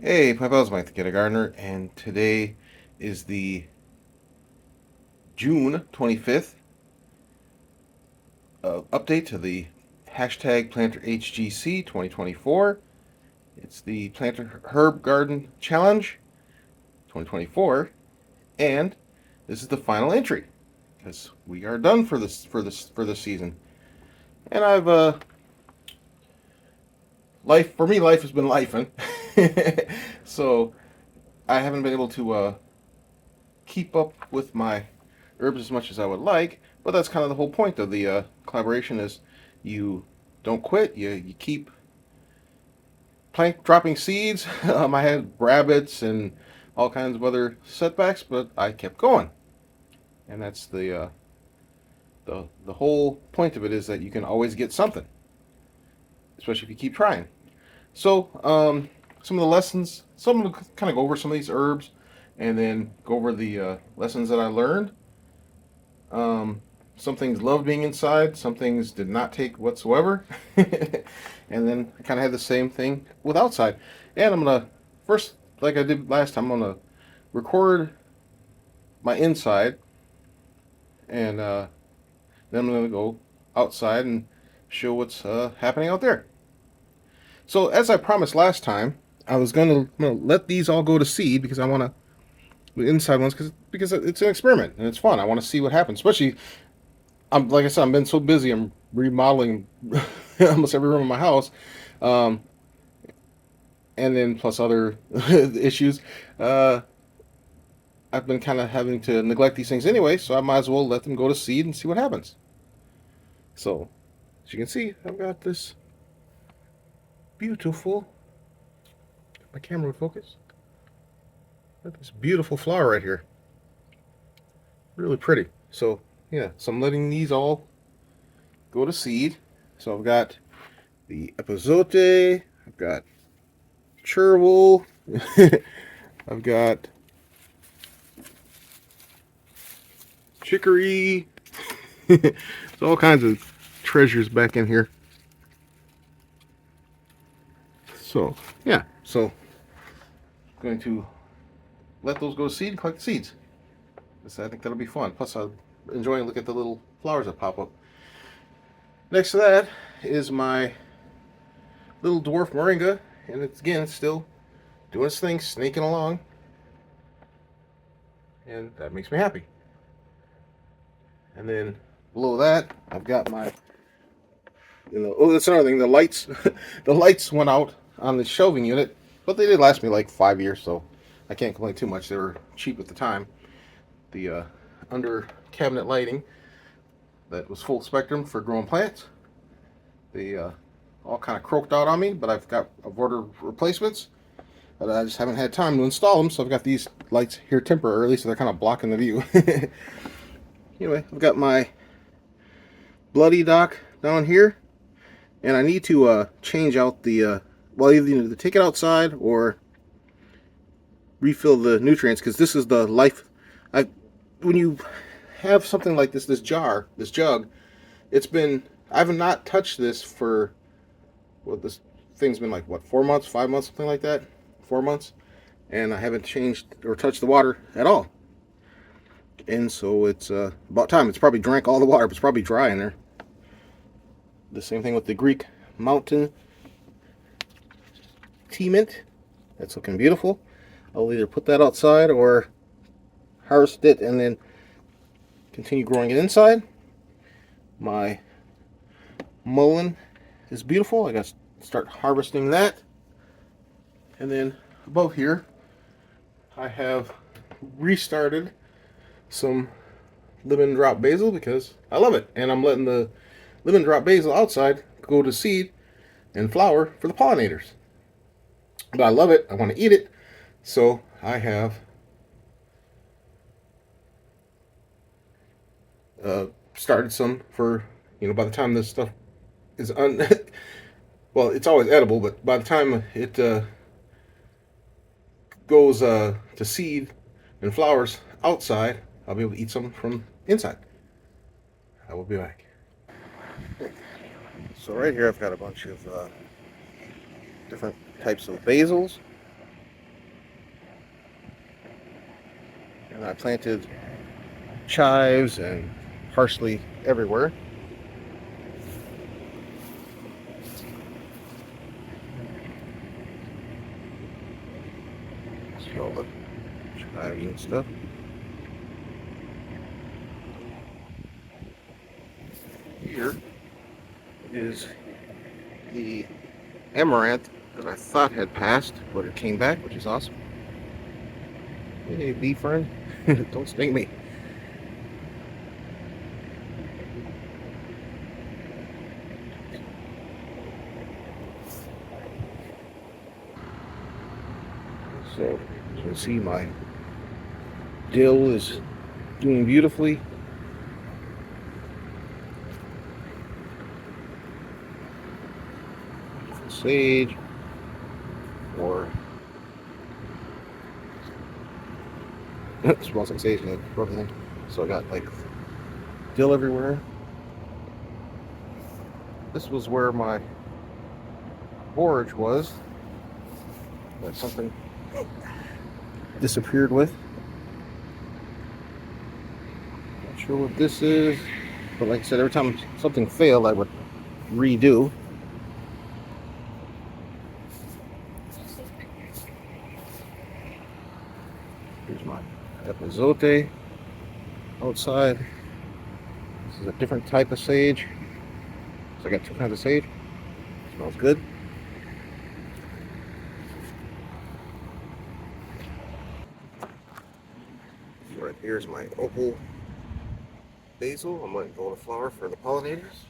Hey, Plant Pals, Mike the Get a Gardener, and today is the June 25th update to the hashtag Planter HGC 2024. It's the Planter Herb Garden Challenge 2024, and this is the final entry because we are done for this season. And life has been lifing, so I haven't been able to keep up with my herbs as much as I would like, but that's kind of the whole point of the collaboration is you don't quit, you keep dropping seeds. I had rabbits and all kinds of other setbacks, but I kept going, and that's the whole point of it is that you can always get something, especially if you keep trying. So some of the lessons, some of the kind of go over some of these herbs, and then go over the lessons that I learned. Some things loved being inside, some things did not take whatsoever. And then I kind of had the same thing with outside. And I'm going to, first, like I did last time, I'm going to record my inside, and then I'm going to go outside and show what's happening out there. So, as I promised last time, I was going to let these all go to seed because I want to, the inside ones, because it's an experiment and it's fun. I want to see what happens, especially like I said, I've been so busy. I'm remodeling almost every room in my house, um, and then plus other issues. Uh, I've been kind of having to neglect these things anyway, so I might as well let them go to seed and see what happens. So, as you can see, I've got this beautiful. My camera would focus. Got this beautiful flower right here. Really pretty. So yeah, so I'm letting these all go to seed. So I've got the epizote, I've got chervil, I've got chicory. There's all kinds of treasures back in here. So yeah, so I'm going to let those go to seed and collect the seeds. I think that'll be fun. Plus, I'm enjoying looking at the little flowers that pop up. Next to that is my little dwarf moringa, and it's still doing its thing, snaking along, and that makes me happy. And then below that, I've got my, oh, that's another thing. The lights, the lights went out on the shelving unit, but they did last me like 5 years, so I can't complain too much. They were cheap at the time. The under cabinet lighting that was full spectrum for growing plants. They all kind of croaked out on me, but I've ordered replacements. But I just haven't had time to install them, so I've got these lights here temporarily, so they're kind of blocking the view. Anyway, I've got my bloody dock down here, and I need to change out the well, either you need to take it outside or refill the nutrients, because this is the life. When you have something like this jug, I've not touched this for, well, this thing's been like, what, 4 months, 5 months, something like that, 4 months, and I haven't changed or touched the water at all. And so it's about time. It's probably drank all the water, but it's probably dry in there. The same thing with the Greek Mountain Tea Mint. That's looking beautiful. I'll either put that outside or harvest it and then continue growing it inside. My mullein is beautiful. I got to start harvesting that. And then above here, I have restarted some lemon drop basil because I love it, and I'm letting the lemon drop basil outside go to seed and flower for the pollinators. But I love it. I want to eat it, so I have started some for, by the time this stuff is well, it's always edible, but by the time it goes to seed and flowers outside, I'll be able to eat some from inside. I will be back. So right here I've got a bunch of different types of basils. And I planted chives and parsley everywhere. See all the chives and stuff. Here is the amaranth that I thought had passed, but it came back, which is awesome. Hey, bee friend, don't sting me. So, you can see my dill is doing beautifully. Sage, or it smells like sage and everything. So I got like dill everywhere. This was where my borage was, that something disappeared with. Not sure what this is, but like I said, every time something failed, I would redo. Here's my epazote outside. This is a different type of sage. So I got two kinds of sage. Smells good. Right here's my opal basil. I'm letting go of the flower for the pollinators.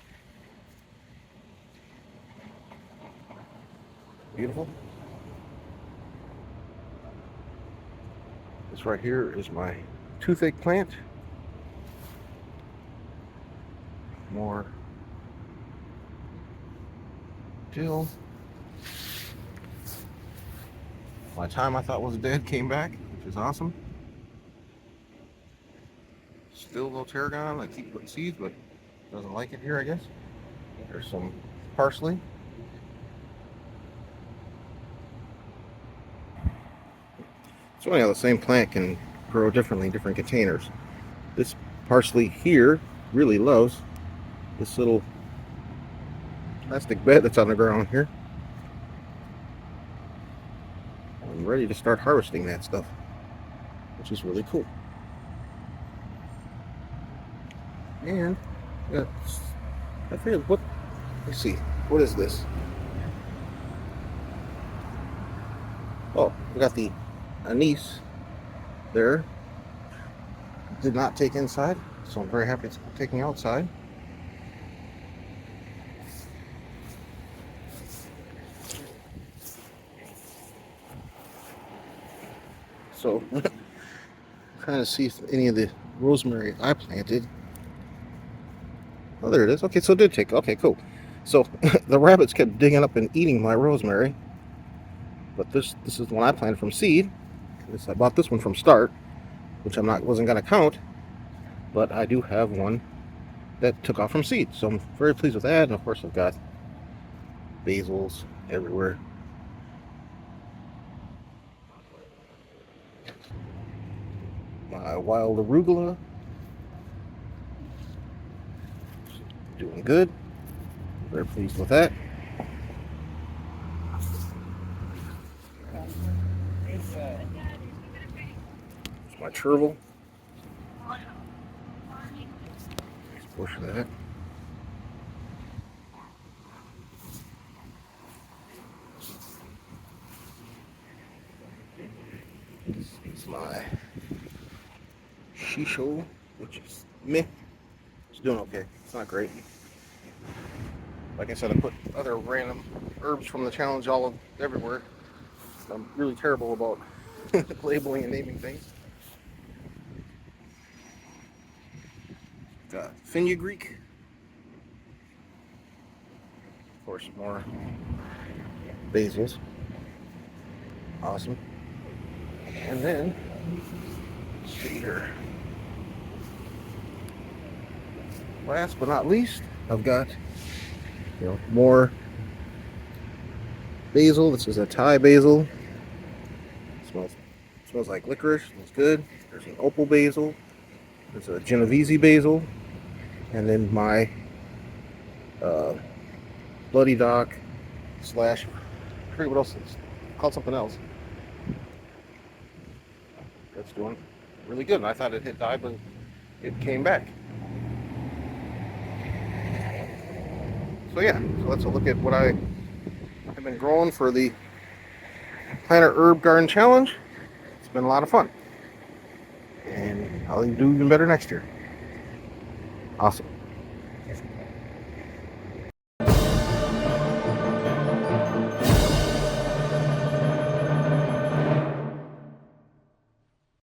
Beautiful. This right here is my toothache plant. More dill. My thyme I thought was dead came back, which is awesome. Still no tarragon. I keep putting seeds, but doesn't like it here, I guess. There's some parsley. So anyhow, the same plant can grow differently in different containers. This parsley here really loves this little plastic bed that's on the ground here. I'm ready to start harvesting that stuff, which is really cool. And I figured, what? Let's see, what is this? Oh, we got the anise there. Did not take inside, so I'm very happy it's taking outside. So, trying to see if any of the rosemary I planted. Oh, there it is. Okay, so it did take. Okay, cool. So the rabbits kept digging up and eating my rosemary, but this is the one I planted from seed. I bought this one from start, which wasn't gonna count, but I do have one that took off from seed, so I'm very pleased with that. And of course, I've got basils everywhere. My wild arugula doing good. Very pleased with that. There's my chervil. Let's push that. This is my shisho, which is meh. It's doing okay. It's not great. Like I said, I put other random herbs from the challenge everywhere. I'm really terrible about labeling and naming things. Got fenugreek. Of course, more basils. Awesome. And then, let's see here. Last but not least, I've got more basil. This is a Thai basil. Smells like licorice. Smells good. There's an opal basil. There's a Genovese basil. And then my bloody dock slash, I forget what else it's called, something else. That's doing really good. And I thought it had died, but it came back. So yeah, so let's look at what I have been growing for the Planet Herb Garden Challenge. It's been a lot of fun. And I'll do even better next year. Awesome.